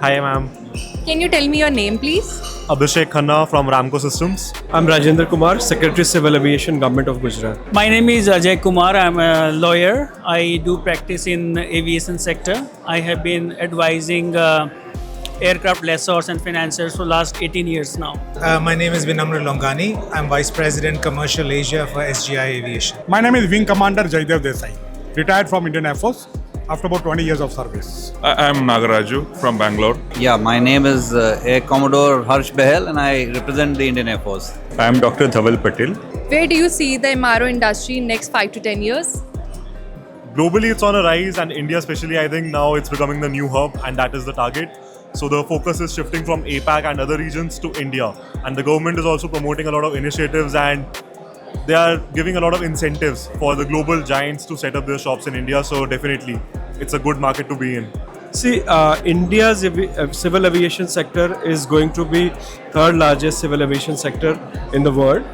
Hi, ma'am. Can you tell me your name, please? Abhishek Khanna from Ramco Systems. I'm Rajendra Kumar, Secretary of Civil Aviation, Government of Gujarat. My name is Ajay Kumar. I'm a lawyer. I do practice in aviation sector. I have been advising aircraft lessors and financiers for last 18 years now. My name is Vinamra Longani. I'm Vice President Commercial Asia for SGI Aviation. My name is Wing Commander Jaidev Desai, retired from Indian Air Force after about 20 years of service. I'm Nagaraju from Bangalore. Yeah, my name is Air Commodore Harsh Behel and I represent the Indian Air Force. I'm Dr. Dhaval Patel. Where do you see the MRO industry in next 5 to 10 years? Globally, it's on a rise, and India, especially, I think now it's becoming the new hub, and that is the target. So the focus is shifting from APAC and other regions to India, and the government is also promoting a lot of initiatives, and they are giving a lot of incentives for the global giants to set up their shops in India. So definitely, it's a good market to be in. See, India's civil aviation sector is going to be third largest civil aviation sector in the world.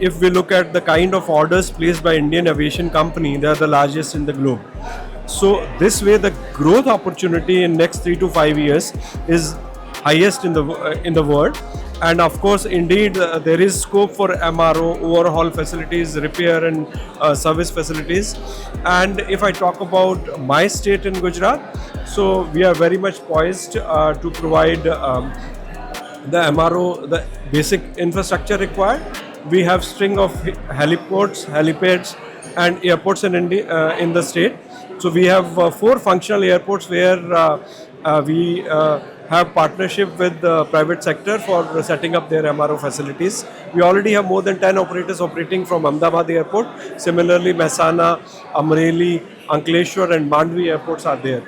If we look at the kind of orders placed by Indian aviation company, they are the largest in the globe. So this way, the growth opportunity in next 3 to 5 years is highest in the world. And of course, indeed, there is scope for MRO, overhaul facilities, repair and service facilities. And if I talk about my state in Gujarat, so we are very much poised to provide the MRO, the basic infrastructure required. We have string of heliports, helipads and airports in India, in the state. So we have 4 functional airports where we have partnership with the private sector for setting up their MRO facilities. We already have more than 10 operators operating from Ahmedabad airport. Similarly, Mehsana, Amreli, Ankleshwar and Mandvi airports are there.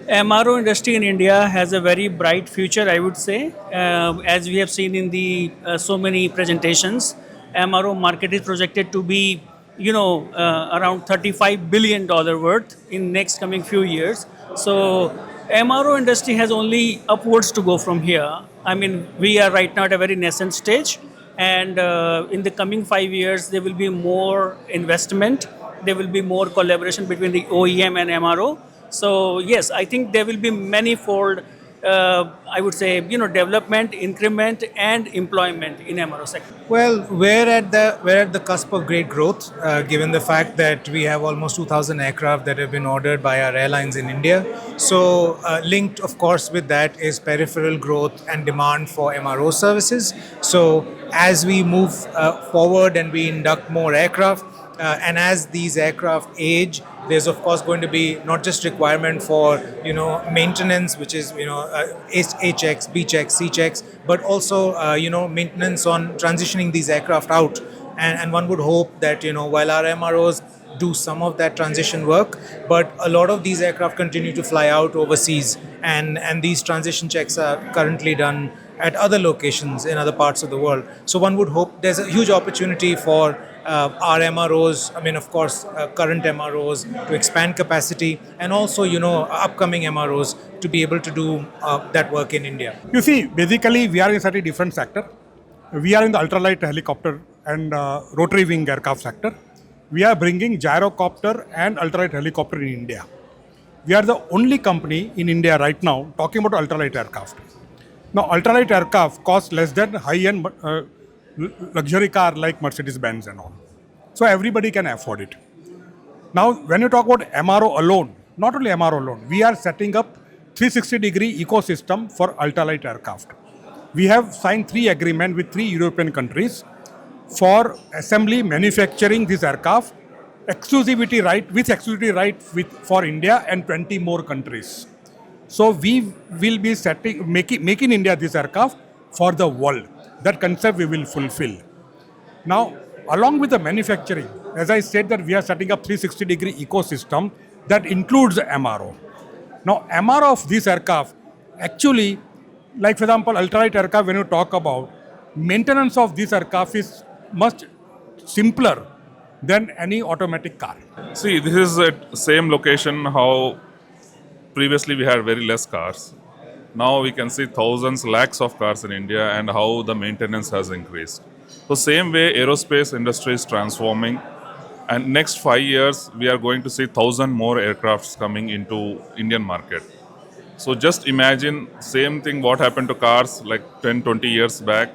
MRO industry in India has a very bright future, I would say. As we have seen in the so many presentations, MRO market is projected to be around $35 billion worth in next coming few years. So MRO industry has only upwards to go from here. I mean, we are right now at a very nascent stage, and in the coming 5 years, there will be more investment. There will be more collaboration between the OEM and MRO. So yes, I think there will be manifold, I would say, development, increment, and employment in MRO sector. Well, we're at the cusp of great growth, given the fact that we have almost 2,000 aircraft that have been ordered by our airlines in India. So linked, of course, with that is peripheral growth and demand for MRO services. So as we move forward and we induct more aircraft, and as these aircraft age, there's of course going to be not just requirement for maintenance, which is A checks, B checks, C checks, but also maintenance on transitioning these aircraft out. And one would hope that while our MROs do some of that transition work, but a lot of these aircraft continue to fly out overseas, and these transition checks are currently done at other locations in other parts of the world. So one would hope there's a huge opportunity for our MROs, of course, current MROs to expand capacity, and also, upcoming MROs to be able to do that work in India. You see, basically, we are in a slightly different sector. We are in the ultralight helicopter and rotary wing aircraft sector. We are bringing gyrocopter and ultralight helicopter in India. We are the only company in India right now talking about ultralight aircraft. Now, ultralight aircraft cost less than high-end luxury car like Mercedes-Benz and all. So everybody can afford it. Now, when you talk about MRO alone, not only MRO alone, we are setting up 360-degree ecosystem for ultralight aircraft. We have signed 3 agreements with 3 European countries for assembly, manufacturing this aircraft, exclusivity right for India and 20 more countries. So we will be making India this aircraft for the world. That concept we will fulfill. Now, along with the manufacturing, as I said that we are setting up 360-degree ecosystem that includes MRO. Now, MRO of this aircraft, actually, like for example, ultralight aircraft, when you talk about, maintenance of this aircraft is much simpler than any automatic car. See, this is at same location how previously we had very less cars. Now we can see thousands, lakhs of cars in India, and how the maintenance has increased. So same way aerospace industry is transforming, and next 5 years we are going to see 1,000 more aircrafts coming into Indian market. So just imagine same thing what happened to cars like 10, 20 years back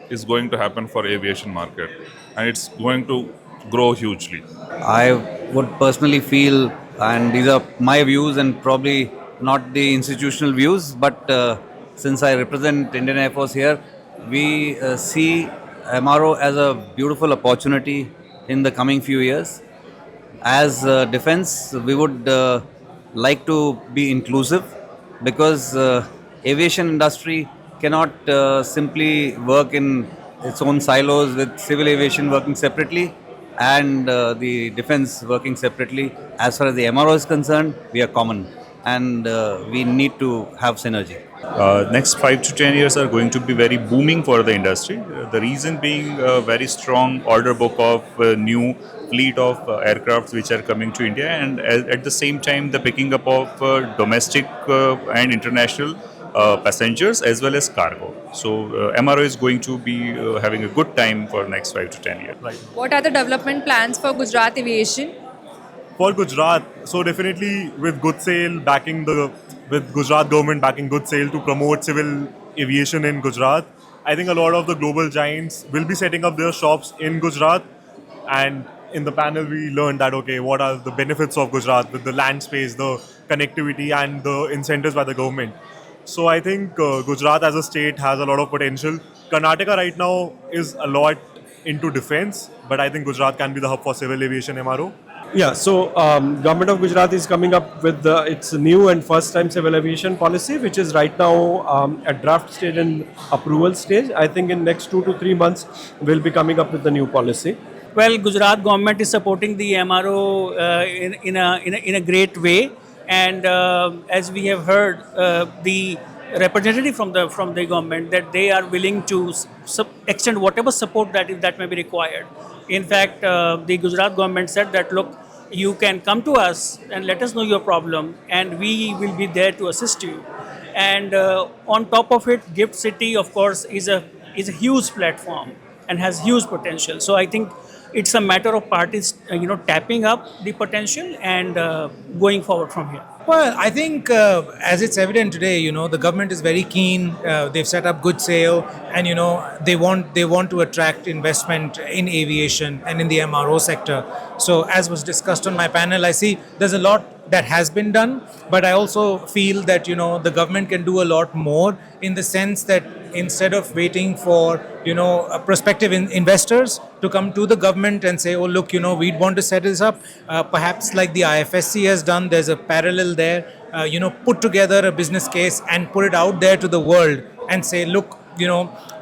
is going to happen for aviation market, and it's going to grow hugely. I would personally feel, and these are my views and probably not the institutional views, but since I represent Indian Air Force here, we see MRO as a beautiful opportunity in the coming few years. As defense, we would like to be inclusive because aviation industry cannot simply work in its own silos with civil aviation working separately and the defense working separately. As far as the MRO is concerned, we are common and we need to have synergy. Next 5 to 10 years are going to be very booming for the industry. The reason being a very strong order book of new fleet of aircrafts which are coming to India, and at the same time the picking up of domestic and international passengers as well as cargo. So MRO is going to be having a good time for next 5 to 10 years. Right. What are the development plans for Gujarat Aviation? For Gujarat, so definitely with GUJSAIL backing with Gujarat government backing GUJSAIL to promote civil aviation in Gujarat, I think a lot of the global giants will be setting up their shops in Gujarat. And in the panel, we learned that okay, what are the benefits of Gujarat with the land space, the connectivity, and the incentives by the government. So I think Gujarat as a state has a lot of potential. Karnataka right now is a lot into defense, but I think Gujarat can be the hub for civil aviation MRO. Yeah, so government of Gujarat is coming up with its new and first time civil aviation policy, which is right now at draft stage and approval stage. I think in next 2 to 3 months, we'll be coming up with the new policy. Well, Gujarat government is supporting the MRO in a great way, and as we have heard, the representative from the government that they are willing to extend whatever support that may be required. In fact, the Gujarat government said that look, you can come to us and let us know your problem, and we will be there to assist you. And on top of it, Gift City, of course, is a huge platform and has huge potential. So I think it's a matter of parties, tapping up the potential and going forward from here. Well, I think as it's evident today, the government is very keen. They've set up GUJSAIL, and they want to attract investment in aviation and in the MRO sector. So as was discussed on my panel, I see there's a lot that has been done, but I also feel that the government can do a lot more in the sense that instead of waiting for prospective investors to come to the government and say, oh look, we'd want to set this up, perhaps like the IFSC has done, there's a parallel there, put together a business case and put it out there to the world and say, look,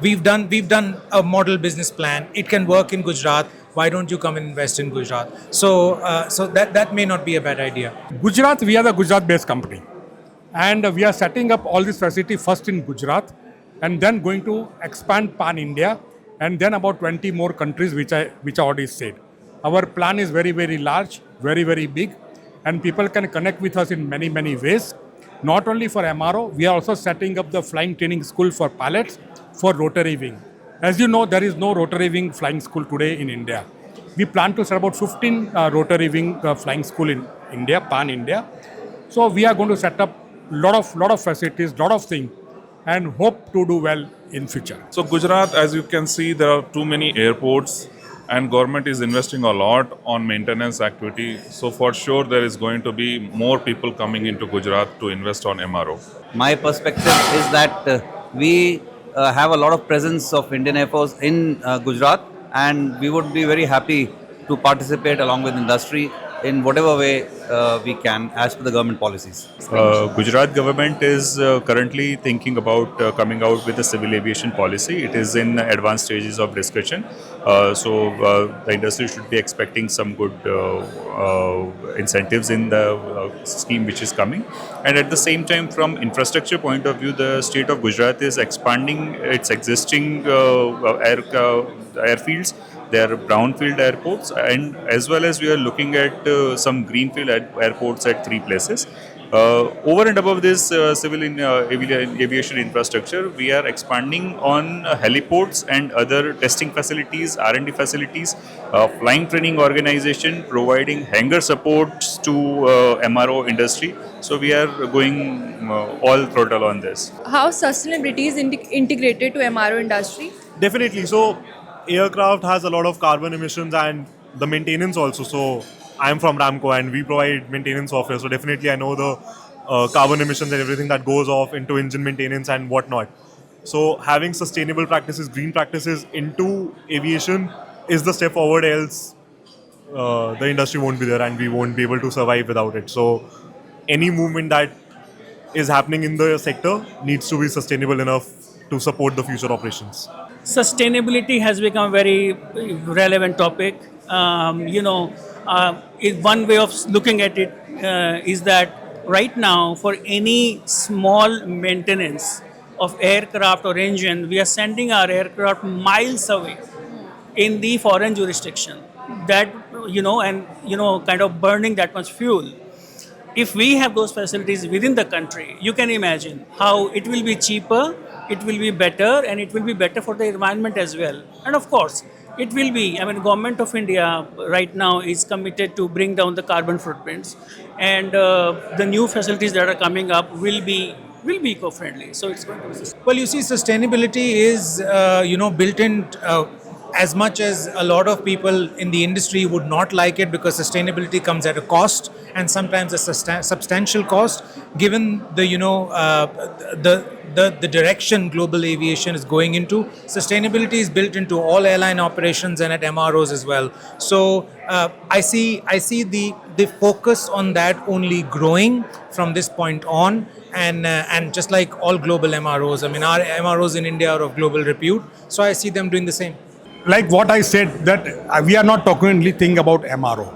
we've done a model business plan, it can work in Gujarat, why don't you come and invest in Gujarat? So that may not be a bad idea. Gujarat, we are the Gujarat-based company, and we are setting up all this facility first in Gujarat, and then going to expand pan-India, and then about 20 more countries, which I already said. Our plan is very, very large, very, very big, and people can connect with us in many, many ways. Not only for MRO, we are also setting up the flying training school for pilots for rotary wing. As you know, there is no rotary wing flying school today in India. We plan to set about 15 rotary wing flying school in India, pan-India. So we are going to set up lot of facilities, lot of things, and hope to do well in future. So Gujarat, as you can see, there are too many airports, and government is investing a lot on maintenance activity. So for sure, there is going to be more people coming into Gujarat to invest on MRO. My perspective is that we have a lot of presence of Indian Air Force in Gujarat, and we would be very happy to participate along with industry in whatever way we can as per the government policies. Gujarat government is currently thinking about coming out with a civil aviation policy. It is in advanced stages of discussion. So the industry should be expecting some good incentives in the scheme which is coming. And at the same time, from infrastructure point of view, the state of Gujarat is expanding its existing airfields. There are brownfield airports, and as well as we are looking at some greenfield airports at 3 places. Over and above this aviation infrastructure, we are expanding on heliports and other testing facilities, R&D facilities, flying training organization, providing hangar supports to MRO industry. So we are going all throttle on this. How sustainability is integrated to MRO industry? Definitely. So, aircraft has a lot of carbon emissions and the maintenance also. So, I'm from Ramco and we provide maintenance software. So, definitely, I know the carbon emissions and everything that goes off into engine maintenance and whatnot. So, having sustainable practices, green practices into aviation is the step forward. Else, the industry won't be there and we won't be able to survive without it. So, any movement that is happening in the sector needs to be sustainable enough to support the future operations. Sustainability has become a very relevant topic. One way of looking at it is that right now, for any small maintenance of aircraft or engine, we are sending our aircraft miles away in the foreign jurisdiction. That kind of burning that much fuel. If we have those facilities within the country, you can imagine how it will be cheaper, it will be better, and it will be better for the environment as well. And of course, it will be, Government of India right now is committed to bring down the carbon footprints, and the new facilities that are coming up will be eco-friendly. So it's going to be. Well, you see, sustainability is built in. As much as a lot of people in the industry would not like it because sustainability comes at a cost and sometimes a substantial cost, given the the direction global aviation is going into, sustainability is built into all airline operations and at MROs as well. So I see the focus on that only growing from this point on. And just like all global MROs, our MROs in India are of global repute, so I see them doing the same. Like what I said, that we are not talking only thing about MRO.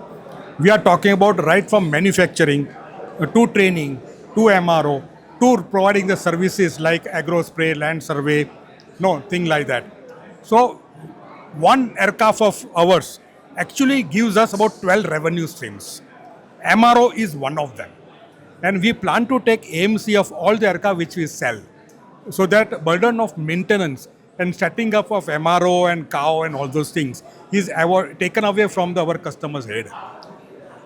We are talking about right from manufacturing to training to MRO to providing the services like agro spray, land survey, thing like that. So one aircraft of ours actually gives us about 12 revenue streams. MRO is one of them. And we plan to take AMC of all the aircraft which we sell. So that burden of maintenance and setting up of MRO and cow and all those things is taken away from our customer's head.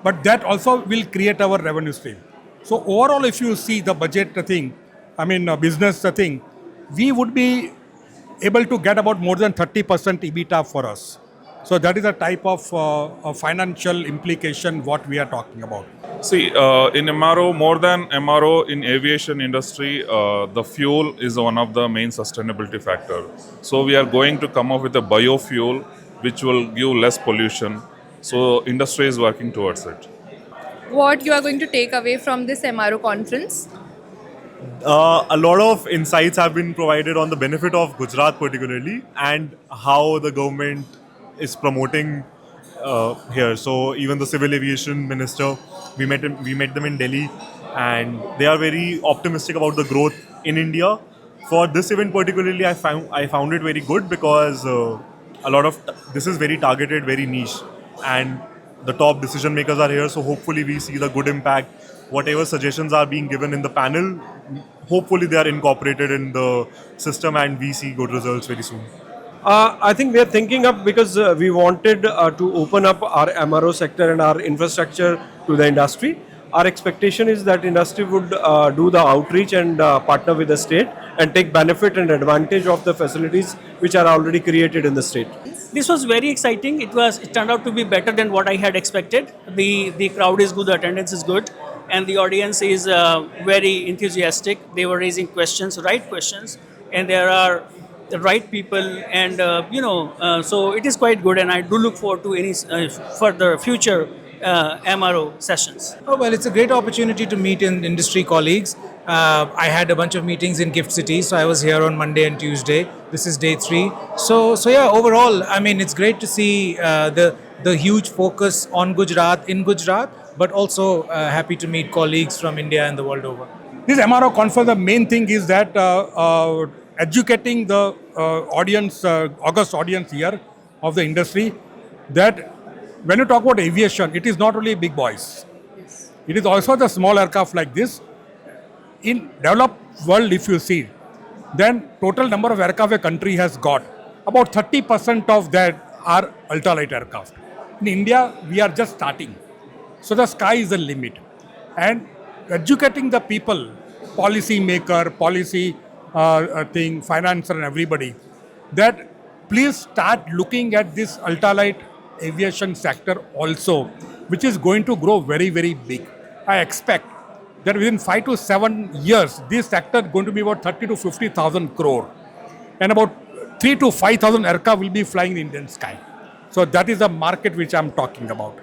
But that also will create our revenue stream. So overall, if you see the budget thing, business thing, we would be able to get about more than 30% EBITDA for us. So that is the type of financial implication what we are talking about. See, in MRO, more than MRO in aviation industry, the fuel is one of the main sustainability factor. So we are going to come up with a biofuel which will give less pollution. So industry is working towards it. What you are going to take away from this MRO conference? A lot of insights have been provided on the benefit of Gujarat particularly and how the government is promoting here. So even the civil aviation minister, we met them in Delhi, and they are very optimistic about the growth in India. For this event particularly, I found it very good because a lot of this is very targeted, very niche, and the top decision makers are here. So hopefully we see the good impact. Whatever suggestions are being given in the panel, hopefully they are incorporated in the system and we see good results very soon. I think we are thinking up because we wanted to open up our MRO sector and our infrastructure to the industry. Our expectation is that industry would do the outreach and partner with the state and take benefit and advantage of the facilities which are already created in the state. This was very exciting. It turned out to be better than what I had expected. The crowd is good, the attendance is good, and the audience is very enthusiastic. They were raising right questions, and there are the right people, and so it is quite good, and I do look forward to any further future MRO sessions. Oh, well, it's a great opportunity to meet industry colleagues. I had a bunch of meetings in Gift City, so I was here on Monday and Tuesday. This is day 3. So yeah, overall, it's great to see the huge focus on Gujarat in Gujarat, but also happy to meet colleagues from India and the world over. This MRO conference, the main thing is that educating the August audience here of the industry that when you talk about aviation, it is not only big boys. It is also the small aircraft like this. In developed world, if you see, then total number of aircraft a country has got, about 30% of that are ultralight aircraft. In India, we are just starting. So the sky is the limit. And educating the people, policy maker, policy financer and everybody, that please start looking at this ultralight aviation sector also, which is going to grow very, very big. I expect that within 5 to 7 years, this sector is going to be about 30 to 50,000 crore. And about 3 to 5,000 aircraft will be flying in the Indian sky. So that is the market which I'm talking about.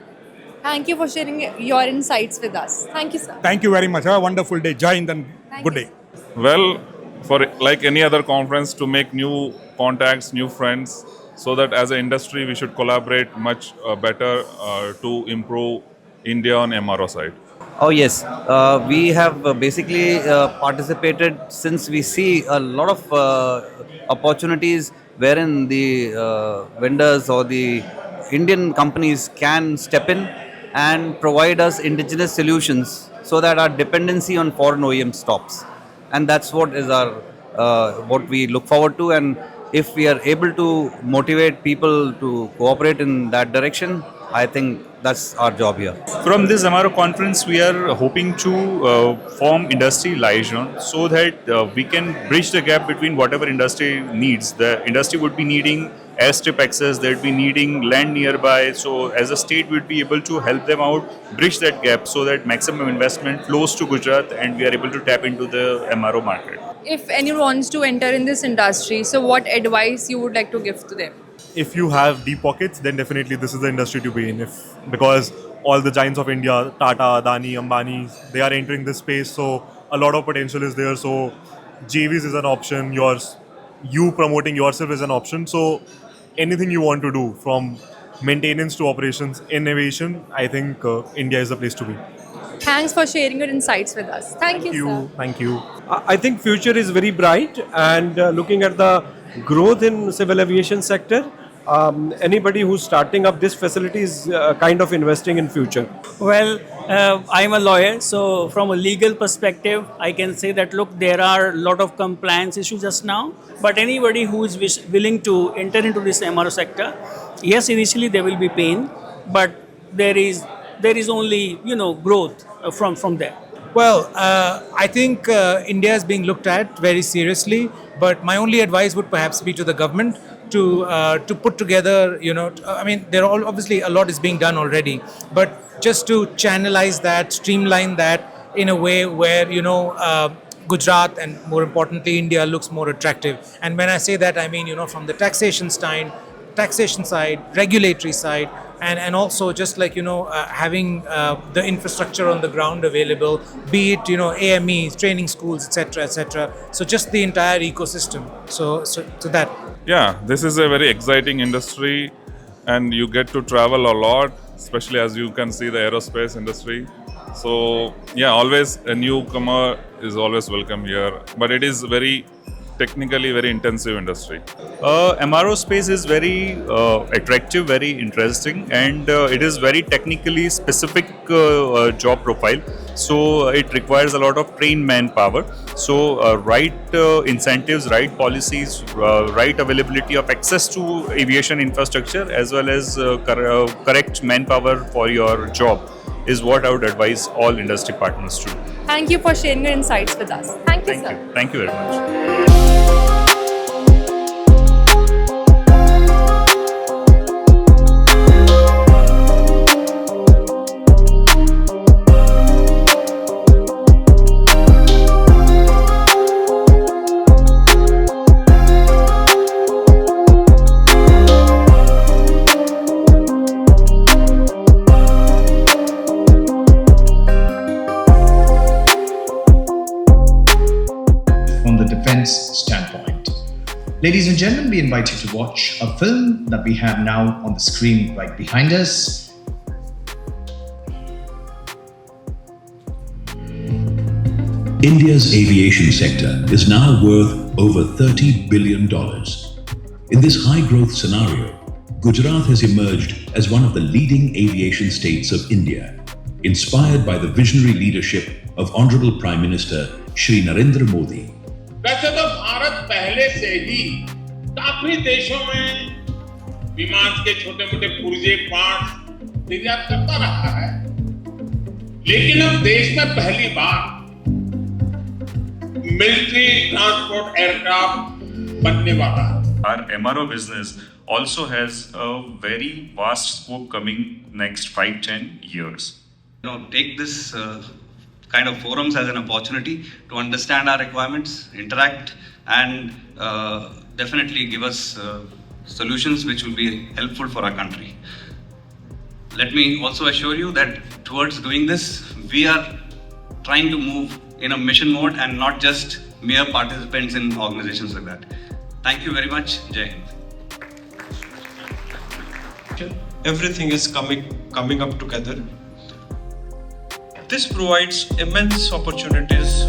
Thank you for sharing your insights with us. Thank you, sir. Thank you very much. Have a wonderful day. Jai Hind and good day. Well, for like any other conference, to make new contacts, new friends, so that as an industry we should collaborate much better to improve India on MRO side. Oh yes, we have basically participated since we see a lot of opportunities wherein the vendors or the Indian companies can step in and provide us indigenous solutions so that our dependency on foreign OEM stops. And that's what is our what we look forward to. And if we are able to motivate people to cooperate in that direction, I think that's our job here. From this MRO conference, we are hoping to form industry liaison so that we can bridge the gap between whatever industry needs. The industry would be needing airstrip access, they would be needing land nearby. So as a state, we would be able to help them out, bridge that gap so that maximum investment flows to Gujarat and we are able to tap into the MRO market. If anyone wants to enter in this industry, so what advice you would like to give to them? If you have deep pockets, then definitely this is the industry to be in. Because all the giants of India, Tata, Adani, Ambani, they are entering this space. So a lot of potential is there. So JVs is an option. You promoting yourself is an option. So anything you want to do, from maintenance to operations, innovation, I think India is the place to be. Thanks for sharing your insights with us. Thank you, sir. Thank you. I think future is very bright, and looking at the growth in civil aviation sector, anybody who's starting up this facility is kind of investing in future. Well, I'm a lawyer, so from a legal perspective, I can say that look, there are a lot of compliance issues just now, but anybody who is willing to enter into this MRO sector, yes, initially there will be pain, but there is only growth from there. Well, I think India is being looked at very seriously, but my only advice would perhaps be to the government to put together, I mean, obviously a lot is being done already, but just to channelize that, streamline that in a way where, Gujarat and more importantly India looks more attractive. And when I say that, I mean, from the taxation side, regulatory side, and also just like, having the infrastructure on the ground available, be it, AMEs, training schools, etc. So just the entire ecosystem. So that. Yeah, this is a very exciting industry and you get to travel a lot, especially as you can see the aerospace industry. So yeah, always a newcomer is always welcome here, but it is technically very intensive industry. MRO space is very attractive, very interesting, and it is very technically specific job profile. So it requires a lot of trained manpower. So right incentives, right policies, right availability of access to aviation infrastructure, as well as correct manpower for your job is what I would advise all industry partners to do. Thank you for sharing your insights with us. Thank you, sir. Thank you very much. Standpoint. Ladies and gentlemen, we invite you to watch a film that we have now on the screen right behind us. India's aviation sector is now worth over $30 billion. In this high-growth scenario, Gujarat has emerged as one of the leading aviation states of India. inspired by the visionary leadership of Honorable Prime Minister Shri Narendra Modi. वैसे तो भारत पहले से ही काफी देशों में विमान के छोटे-मोटे पुर्जे पार्ट्स निर्यात करता रहा है, लेकिन अब देश में पहली बार मिलिट्री ट्रांसपोर्ट एयरक्राफ्ट बनने वाला है. Our MRO business also has a very vast scope coming next 5-10 years. Take this kind of forums as an opportunity to understand our requirements, interact, and definitely give us solutions which will be helpful for our country. Let me also assure you that towards doing this, we are trying to move in a mission mode and not just mere participants in organizations like that. Thank you very much. Jai Hind. Everything is coming up together. This provides immense opportunities.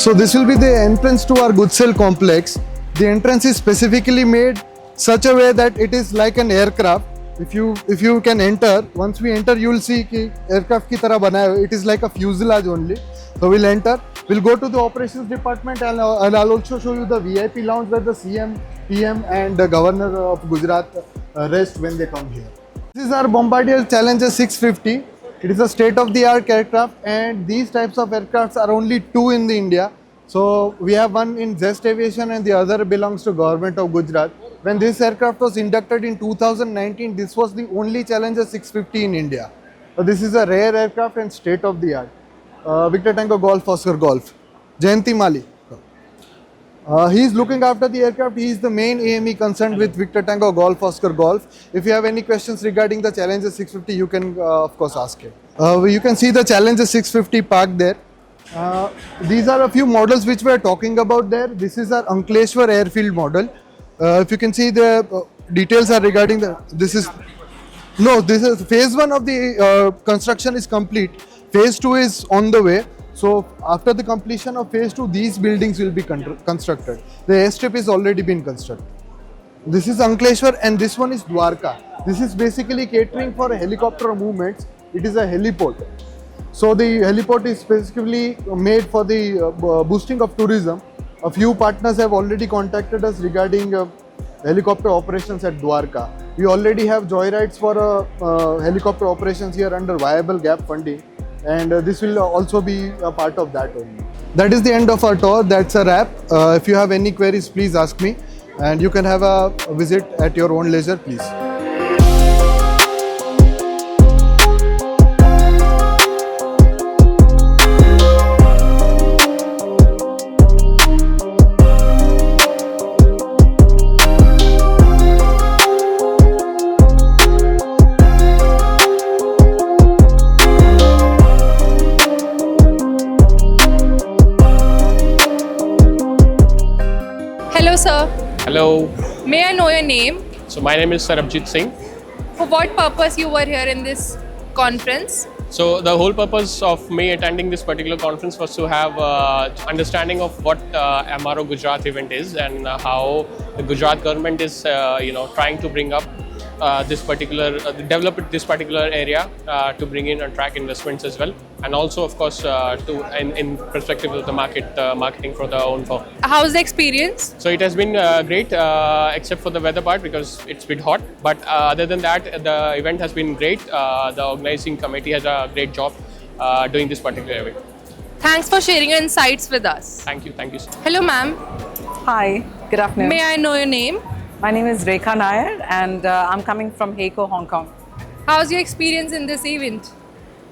So this will be the entrance to our GUJSAIL complex. The entrance is specifically made such a way that it is like an aircraft. If you can enter, once we enter, you will see कि aircraft की तरह बना है. It is like a fuselage only. So we'll enter. We'll go to the operations department and I'll also show you the VIP lounge where the CM, PM and the Governor of Gujarat rest when they come here. This is our Bombardier Challenger 650. It is a state-of-the-art aircraft, and these types of aircrafts are only two in the India. So we have one in Zest Aviation and the other belongs to Government of Gujarat. When this aircraft was inducted in 2019, this was the only Challenger 650 in India. So this is a rare aircraft and state-of-the-art. Victor Tango Golf Oscar Golf. Jayanti Mali. He is looking after the aircraft. He is the main AME concerned with Victor Tango Golf Oscar Golf. If you have any questions regarding the Challenger 650, you can of course ask him. You can see the Challenger 650 parked there. These are a few models which we are talking about there. This is our Ankleshwar airfield model. If you can see, the details are regarding this is phase 1 of the construction is complete. Phase 2 is on the way. So after the completion of phase 2, these buildings will be constructed. The airstrip is already been constructed. This is Ankleshwar and this one is Dwarka. This is basically catering for helicopter movements. It is a heliport. So the heliport is specifically made for the boosting of tourism. A few partners have already contacted us regarding helicopter operations at Dwarka. We already have joyrides for helicopter operations here under viable gap funding. And this will also be a part of that only. That is the end of our tour. That's a wrap. If you have any queries, please ask me. And you can have a visit at your own leisure, please. Hello, sir. Hello. May I know your name? So my name is Sarabjit Singh. For what purpose you were here in this conference? So the whole purpose of me attending this particular conference was to have understanding of what MRO Gujarat event is and how the Gujarat government is trying to bring up this particular develop this particular area to bring in and attract investments as well, and also of course in perspective of the marketing for the own firm. How's the experience? So it has been great, except for the weather part because it's a bit hot. But other than that, the event has been great. The organizing committee has a great job doing this particular event. Thanks for sharing your insights with us. Thank you. Thank you. Hello, ma'am. Hi. Good afternoon. May I know your name? My name is Rekha Nair and I'm coming from Heiko, Hong Kong. How's your experience in this event?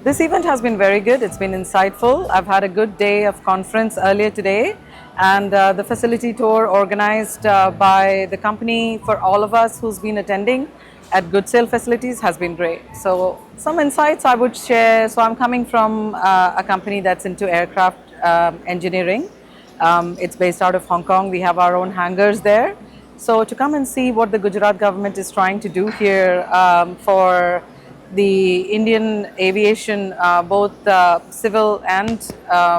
This event has been very good. It's been insightful. I've had a good day of conference earlier today, and the facility tour organized by the company for all of us who's been attending at GUJSAIL facilities has been great. So some insights I would share. So I'm coming from a company that's into aircraft engineering. It's based out of Hong Kong. We have our own hangars there. So to come and see what the Gujarat government is trying to do here for the Indian aviation, both civil and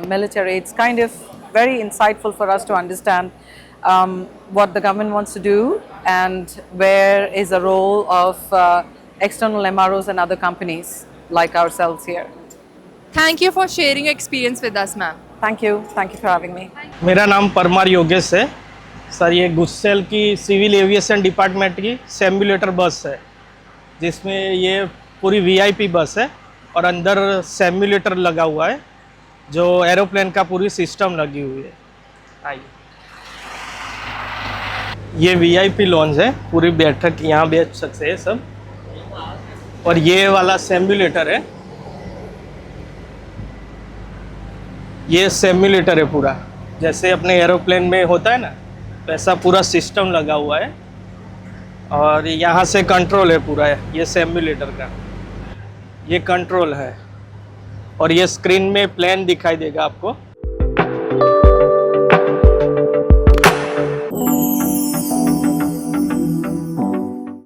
military, it's kind of very insightful for us to understand what the government wants to do and where is the role of external MROs and other companies like ourselves here. Thank you for sharing your experience with us, ma'am. Thank you for having me. मेरा नाम परमार योगेश है sir. ये गुजसेल की civil aviation department की simulator बस है, जिसमें ये पूरी वीआईपी बस है और अंदर सिमुलेटर लगा हुआ है जो एरोप्लेन का पूरी सिस्टम लगी हुई है। आइए, ये वीआईपी लॉन्च है, पूरी बैठक यहाँ बैठ सकते हैं सब। और ये वाला सिमुलेटर है, ये सिमुलेटर है पूरा, जैसे अपने एरोप्लेन में होता है ना वैसा पूरा सिस्टम लगा हुआ है। और यहाँ से कंट्रोल है पूरा, ये सिमुलेटर का ये कंट्रोल है। और ये स्क्रीन में प्लेन दिखाई देगा आपको।